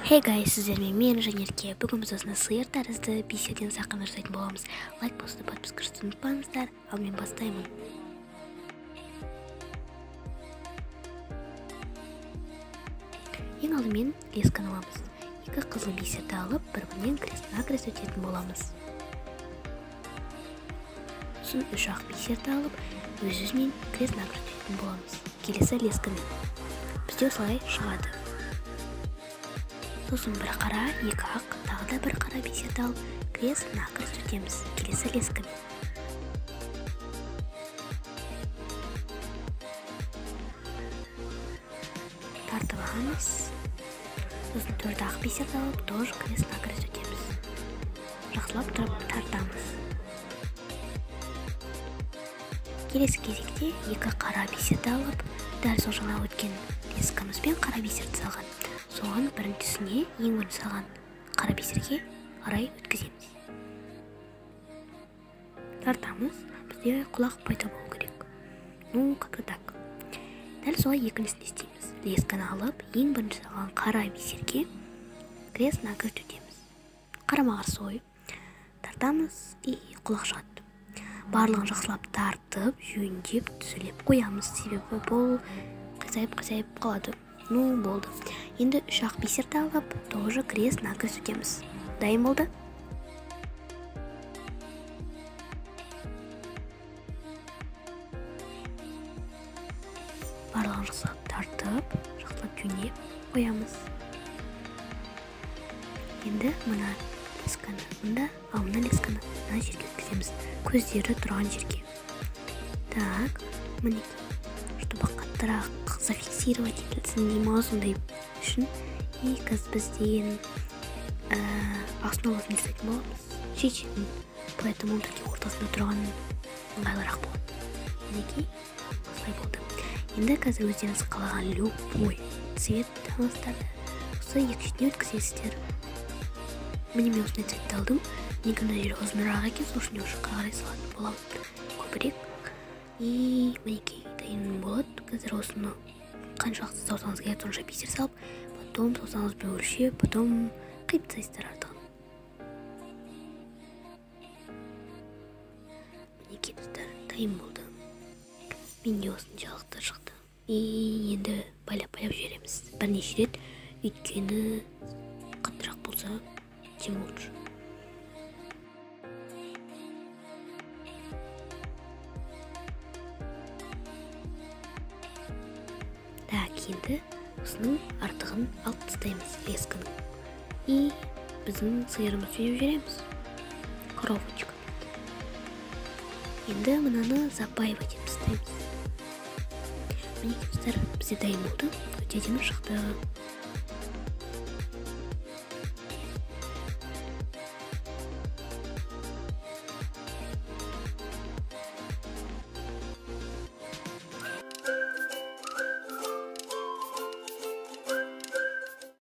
Hey guys, сіздермен мен Жанерке. Бүгін біз осыны сиыр тәрізді бисерден сақина жасайтын боламыз. Лайк постты, подписка жасауды ұмытпаңыздар. Ал мен бастаймын. Ең алдымен лесканы аламыз. Екі қызыл бисерді алып, бір-бірінен крест-накрест өтетін боламыз. Сосын үш ақ бисерді алып, өз-өзінен крест-накрест өтетін боламыз. Келесі лесканы. Бізде осылай шығады. Сосын бір қара, екі ақ, тағы да бір қара бисерді алып, крест-накрест өтеміз. Келесі лесканы. Тартып аламыз. Сосын төрт ақ бисерді алып, тоже крест-накрест өтеміз. Жақсылап тұрып тартамыз. Келесі кезекте екі қара бисерді алып, дәл сол жаңа өткен лескамызбен қара бисерді салған. Соған біріншісіне ең бірінші салған қара бисерге қарай өткіземіз. Тартамыз. Бізде құлақ пайда болу керек. Как-то так. Дәл солай екіншісін істейміз. Лесканы алып, ең бірінші салған қара бисерге крест-накрест өтеміз. Қарама-қарсы ойып тартамыз и құлақ шығады. Барлығын жақсылап тартып, жөндеп, түзелеп қоямыз. Себебі бұл қисайып қалады. Болды. Енді үш ақ бисерді алып, тоже крест-накрест өтеміз. Дайын болды? Барлығын жақсылап тартып, жақсылап жөндеп қоямыз. Енді мына лесканы, мына лесканы мына жерге өткіземіз. Көздері тұрған жерге. Так, мінекей. Чтобы қаттырақ зафиксировать етілсін деймін осындай үшін. И қазір бізден основасын жасайтын боламыз. Шешетін. Поэтому такие ортасында тұрған ыңғайлырақ болады. Мінекей, осылай болды. Енді қазір өздеріңіз қалаған любой цвет таңыздарды осы екі шетіне өткізесіздер. Міне мен осындай цветті алдым. Негізінде жері ұзынырақ екен, сол үшін уже қарай салатын боламын. Көбірек. И мінекей дайын болады. Қазір осыны қаншалықты саусаңыз келеді сонша бисер салып, потом саусаңызбен өлшеп, потом қиып тастайсыздар артығын. Мінекей достар, дайын болды. Менде осыншалықты шықты. И енді байлап жібереміз. Бірнеше рет, өйткені қаттырақ болса, тем лучше. Енді осының артығын алып тастаймыз лесканы. И біздің сиырымыз жөнеп жүреміз. Коровочка. Енді мынаны запаивать етіп тастаймыз. Мінекей достар, бізде дайын болды. Өте әдемі шықты.